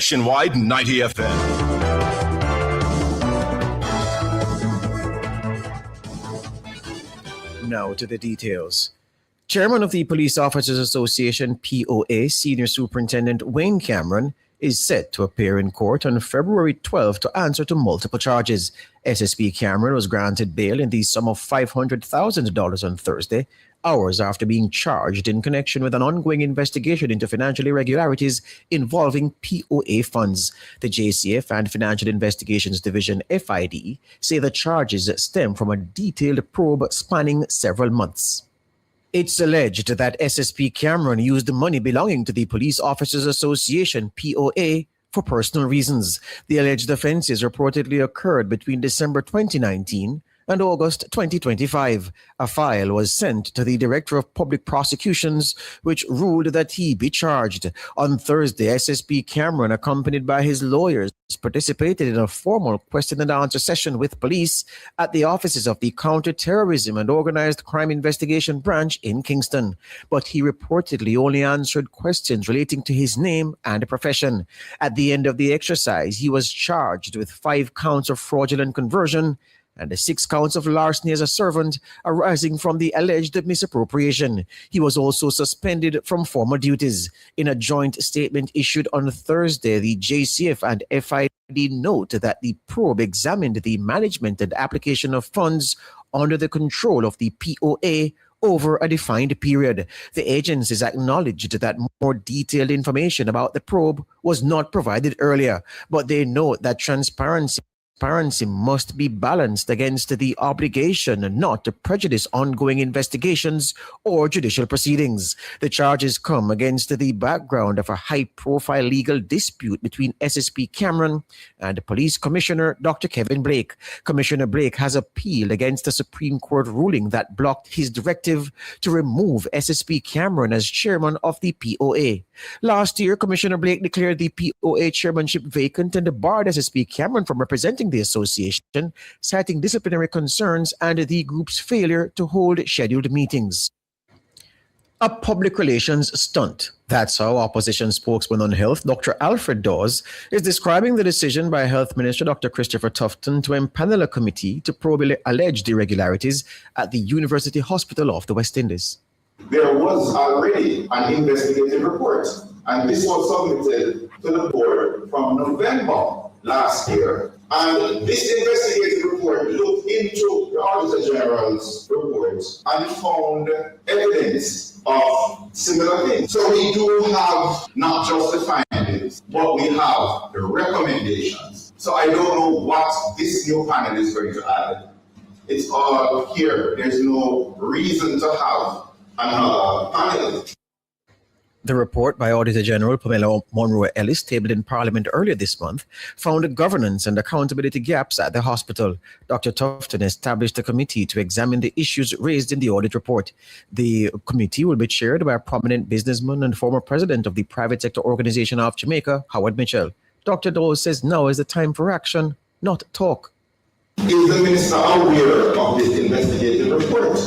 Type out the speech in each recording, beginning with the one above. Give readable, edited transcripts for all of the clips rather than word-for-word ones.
Nationwide 90 FM. Now to the details. Chairman of the Police Officers Association, POA, Senior Superintendent Wayne Cameron, is set to appear in court on February 12 to answer to multiple charges. SSP Cameron was granted bail in the sum of $500,000 on Thursday, hours after being charged in connection with an ongoing investigation into financial irregularities involving POA funds. The JCF and Financial Investigations Division, FID, say the charges stem from a detailed probe spanning several months. It's alleged that SSP Cameron used the money belonging to the Police Officers Association, POA, for personal reasons. The alleged offences reportedly occurred between December 2019 and August 2025. A file was sent to the Director of Public Prosecutions, which ruled that he be charged. On Thursday, SSP Cameron, accompanied by his lawyers, participated in a formal question and answer session with police at the offices of the Terrorism and Organised Crime Investigation Branch in Kingston. But he reportedly only answered questions relating to his name and profession. At the end of the exercise, he was charged with 5 counts of fraudulent conversion and 6 counts of larceny as a servant arising from the alleged misappropriation. He was also suspended from former duties. In a joint statement issued on Thursday, the JCF and FID note that the probe examined the management and application of funds under the control of the POA over a defined period. The agencies acknowledged that more detailed information about the probe was not provided earlier, but they note that transparency must be balanced against the obligation not to prejudice ongoing investigations or judicial proceedings. The charges come against the background of a high-profile legal dispute between SSP Cameron and Police Commissioner Dr. Kevin Blake. Commissioner Blake has appealed against the Supreme Court ruling that blocked his directive to remove SSP Cameron as chairman of the POA. Last year, Commissioner Blake declared the POA chairmanship vacant and barred SSP Cameron from representing the association, citing disciplinary concerns and the group's failure to hold scheduled meetings. A public relations stunt. That's how opposition spokesman on health, Dr. Alfred Dawes, is describing the decision by Health Minister Dr. Christopher Tufton to empanel a committee to probe alleged irregularities at the University Hospital of the West Indies. There was already an investigative report, and this was submitted to the board from November last year. And this investigative report looked into the Auditor General's report and found evidence of similar things. So we do have not just the findings, but we have the recommendations. So I don't know what this new panel is going to add. It's all here. There's no reason to have another panel. The report by Auditor General Pamela Monroe Ellis, tabled in Parliament earlier this month, found governance and accountability gaps at the hospital. Dr. Tufton established a committee to examine the issues raised in the audit report. The committee will be chaired by a prominent businessman and former president of the Private Sector Organization of Jamaica, Howard Mitchell. Dr. Dawes says now is the time for action, not talk. Is the minister aware of this investigative report?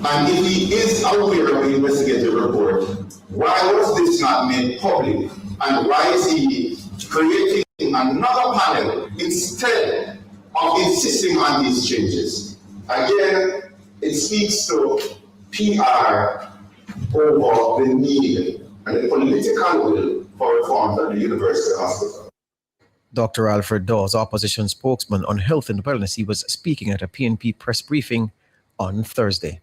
And if he is aware of the investigative report, why was this not made public? And why is he creating another panel instead of insisting on these changes? Again, it speaks to PR over the need and the political will for reforms at the University Hospital. Dr. Alfred Dawes, opposition spokesman on health and wellness, he was speaking at a PNP press briefing on Thursday.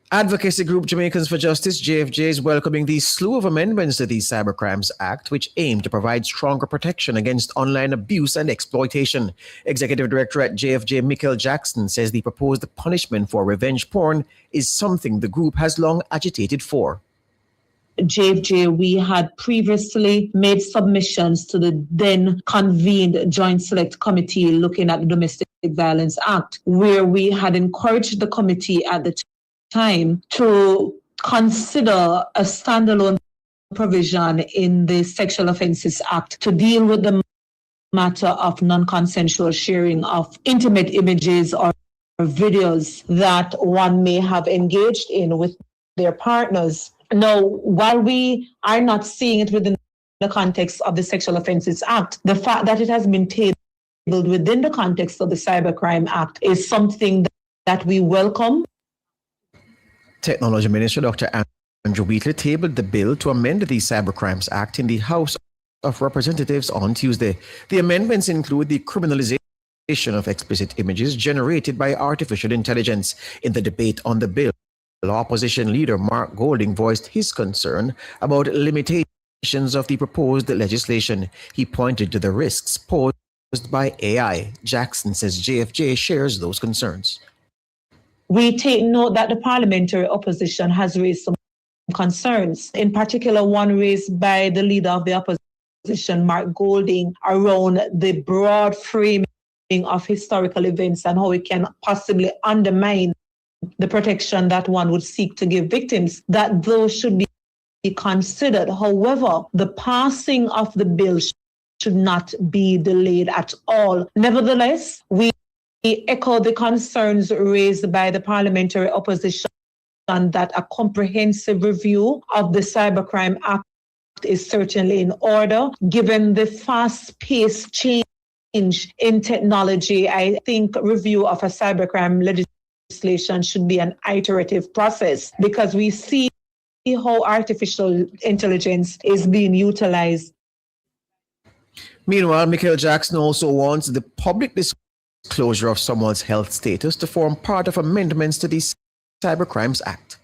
Advocacy group Jamaicans for Justice, JFJ, is welcoming the slew of amendments to the Cybercrimes Act, which aim to provide stronger protection against online abuse and exploitation. Executive Director at JFJ, Michael Jackson, says the proposed punishment for revenge porn is something the group has long agitated for. JFJ, we had previously made submissions to the then convened Joint Select Committee looking at the Domestic Violence Act, where we had encouraged the committee at the time to consider a standalone provision in the Sexual Offences Act to deal with the matter of non-consensual sharing of intimate images or videos that one may have engaged in with their partners. Now, while we are not seeing it within the context of the Sexual Offences Act. The fact that it has been tabled within the context of the Cybercrime Act is something that we welcome. Technology Minister Dr. Andrew Wheatley tabled the bill to amend the Cybercrimes Act in the House of Representatives on Tuesday. The amendments include the criminalization of explicit images generated by artificial intelligence. In the debate on the bill, opposition leader Mark Golding voiced his concern about limitations of the proposed legislation. He pointed to the risks posed by AI. Jackson says JFJ shares those concerns. We take note that the parliamentary opposition has raised some concerns, in particular one raised by the leader of the opposition, Mark Golding, around the broad framing of historical events and how it can possibly undermine the protection that one would seek to give victims, that those should be considered. However, the passing of the bill should not be delayed at all. Nevertheless, we echo the concerns raised by the parliamentary opposition that a comprehensive review of the Cybercrime Act is certainly in order. Given the fast-paced change in technology, I think review of a cybercrime legislation should be an iterative process, because we see how artificial intelligence is being utilized. Meanwhile, Michael Jackson also wants the public disclosure of someone's health status to form part of amendments to the Cybercrimes Act.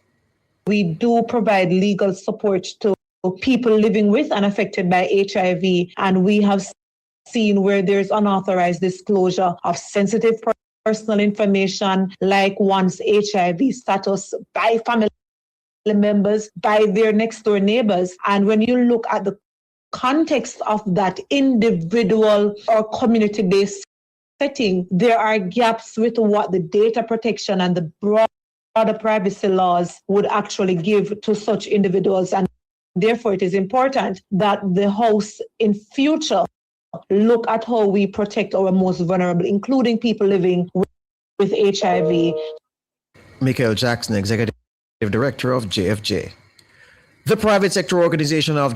We do provide legal support to people living with and affected by HIV, and we have seen where there's unauthorized disclosure of sensitive personal information, like one's HIV status, by family members, by their next door neighbors. And when you look at the context of that individual or community-based setting, there are gaps with what the data protection and the broader privacy laws would actually give to such individuals. And therefore, it is important that the House in future look at how we protect our most vulnerable, including people living with HIV. Michael Jackson, Executive Director of JFJ. The private sector organization of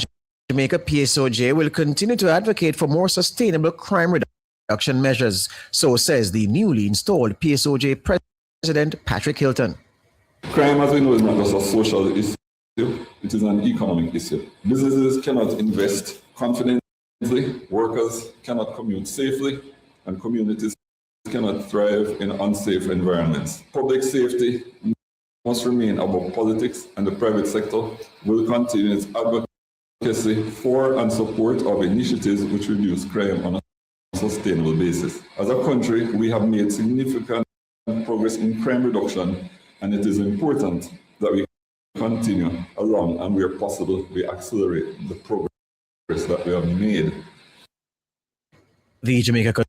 Jamaica, PSOJ, will continue to advocate for more sustainable crime reduction measures. So says the newly installed PSOJ President Patrick Hilton. Crime, as we know, is not just a social issue, it is an economic issue. Businesses cannot invest confidently, workers cannot commute safely, and communities cannot thrive in unsafe environments. Public safety must remain above politics, and the private sector will continue its advocacy for and support of initiatives which reduce crime on a sustainable basis. As a country, we have made significant progress in crime reduction, and it is important that we continue along, and where possible, we accelerate the progress that we have made. The Jamaica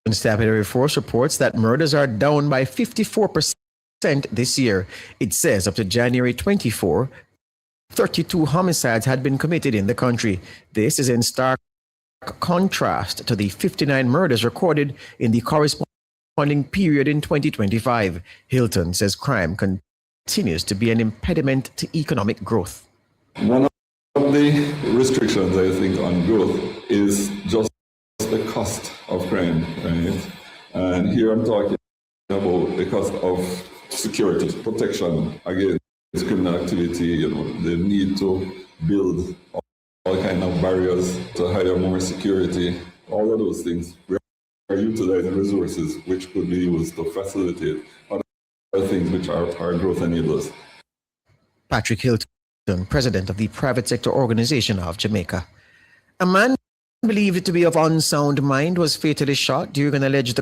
Constabulary Force reports that murders are down by 54% this year. It says up to January 24, 32 homicides had been committed in the country. This is in stark contrast to the 59 murders recorded in the corresponding period in 2025. Hilton says crime continues to be an impediment to economic growth. One of the restrictions, I think, on growth is just the cost of crime, right? And here I'm talking about the cost of security, protection against criminal activity, the need to build all kinds of barriers to hire more security, all of those things. We are utilizing resources which could be used to facilitate other things which are growth enablers. Patrick Hilton, President of the Private Sector Organization of Jamaica. A man believed to be of unsound mind was fatally shot during an alleged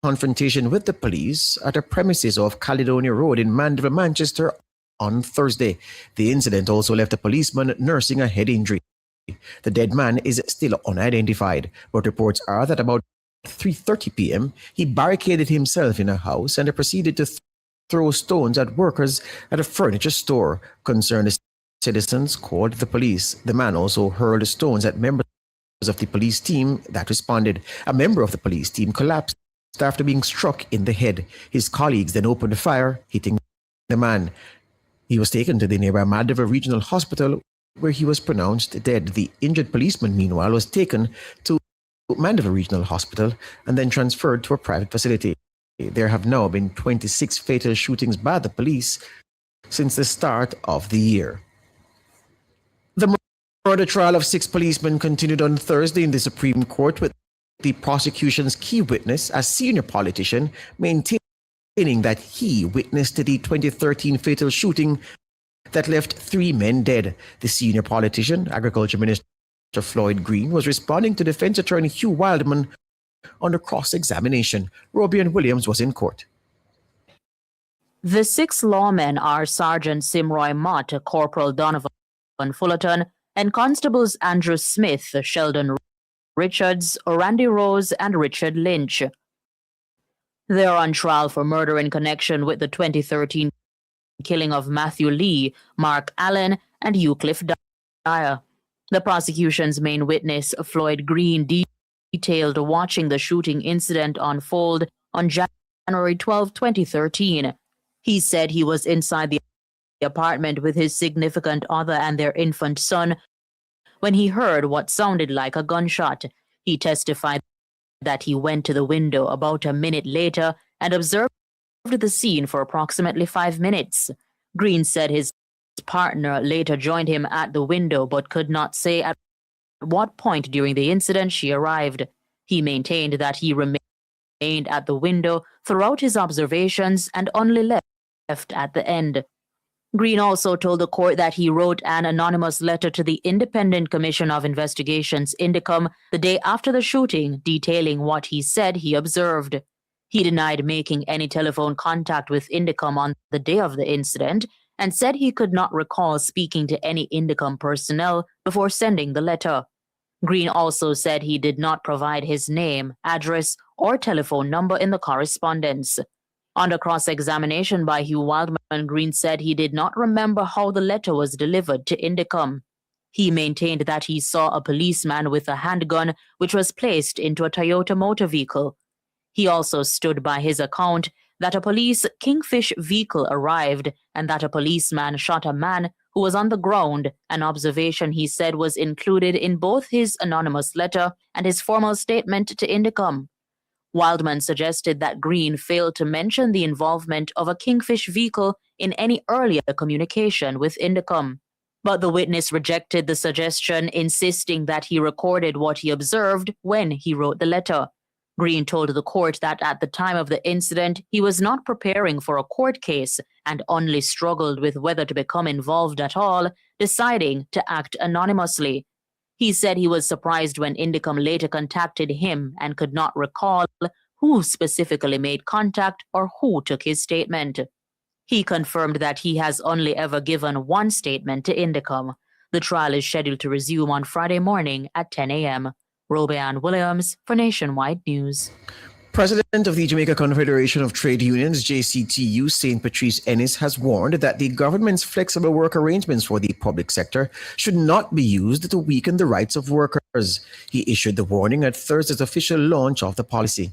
confrontation with the police at a premises off Caledonia Road in Mandeville, Manchester on Thursday. The incident also left a policeman nursing a head injury. The dead man is still unidentified, but reports are that about 3:30 p.m. he barricaded himself in a house and proceeded to throw stones at workers at a furniture store. Concerned citizens called the police. The man also hurled stones at members of the police team that responded. A member of the police team collapsed after being struck in the head. His colleagues then opened fire, hitting the man. He was taken to the nearby Mandeville Regional Hospital, where he was pronounced dead. The injured policeman, meanwhile, was taken to Mandeville Regional Hospital and then transferred to a private facility. There have now been 26 fatal shootings by the police since the start of the year. The murder trial of 6 policemen continued on Thursday in the Supreme Court, with the prosecution's key witness, a senior politician, maintaining that he witnessed the 2013 fatal shooting that left 3 men dead. The senior politician, Agriculture Minister Floyd Green, was responding to defense attorney Hugh Wildman under cross-examination. Robian Williams was in court. The 6 lawmen are Sergeant Simroy Mott, Corporal Donovan Fullerton, and Constables Andrew Smith, Sheldon Richards, Randy Rose, and Richard Lynch. They are on trial for murder in connection with the 2013 killing of Matthew Lee, Mark Allen, and Eucliffe Dyer. The prosecution's main witness, Floyd Green, detailed watching the shooting incident unfold on January 12, 2013. He said he was inside the apartment with his significant other and their infant son when he heard what sounded like a gunshot. He testified that he went to the window about a minute later and observed the scene for approximately 5 minutes. Green said his partner later joined him at the window but could not say at what point during the incident she arrived. He maintained that he remained at the window throughout his observations and only left at the end. Green also told the court that he wrote an anonymous letter to the Independent Commission of Investigations, INDECOM, the day after the shooting, detailing what he said he observed. He denied making any telephone contact with INDECOM on the day of the incident and said he could not recall speaking to any INDECOM personnel before sending the letter. Green also said he did not provide his name, address, or telephone number in the correspondence. Under cross-examination by Hugh Wildman, Green said he did not remember how the letter was delivered to INDECOM. He maintained that he saw a policeman with a handgun which was placed into a Toyota motor vehicle. He also stood by his account that a police Kingfish vehicle arrived and that a policeman shot a man who was on the ground, an observation he said was included in both his anonymous letter and his formal statement to INDECOM. Wildman suggested that Green failed to mention the involvement of a Kingfish vehicle in any earlier communication with INDECOM. But the witness rejected the suggestion, insisting that he recorded what he observed when he wrote the letter. Green told the court that at the time of the incident, he was not preparing for a court case and only struggled with whether to become involved at all, deciding to act anonymously. He said he was surprised when INDECOM later contacted him and could not recall who specifically made contact or who took his statement. He confirmed that he has only ever given one statement to INDECOM. The trial is scheduled to resume on Friday morning at 10 a.m. Robian Williams for Nationwide News. President of the Jamaica Confederation of Trade Unions, JCTU, St. Patrice Ennis, has warned that the government's flexible work arrangements for the public sector should not be used to weaken the rights of workers. He issued the warning at Thursday's official launch of the policy.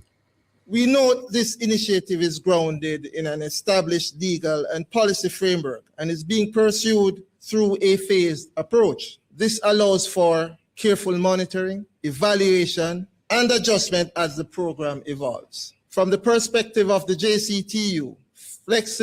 We note this initiative is grounded in an established legal and policy framework and is being pursued through a phased approach. This allows for careful monitoring, evaluation, and adjustment as the program evolves. From the perspective of the JCTU, flexibility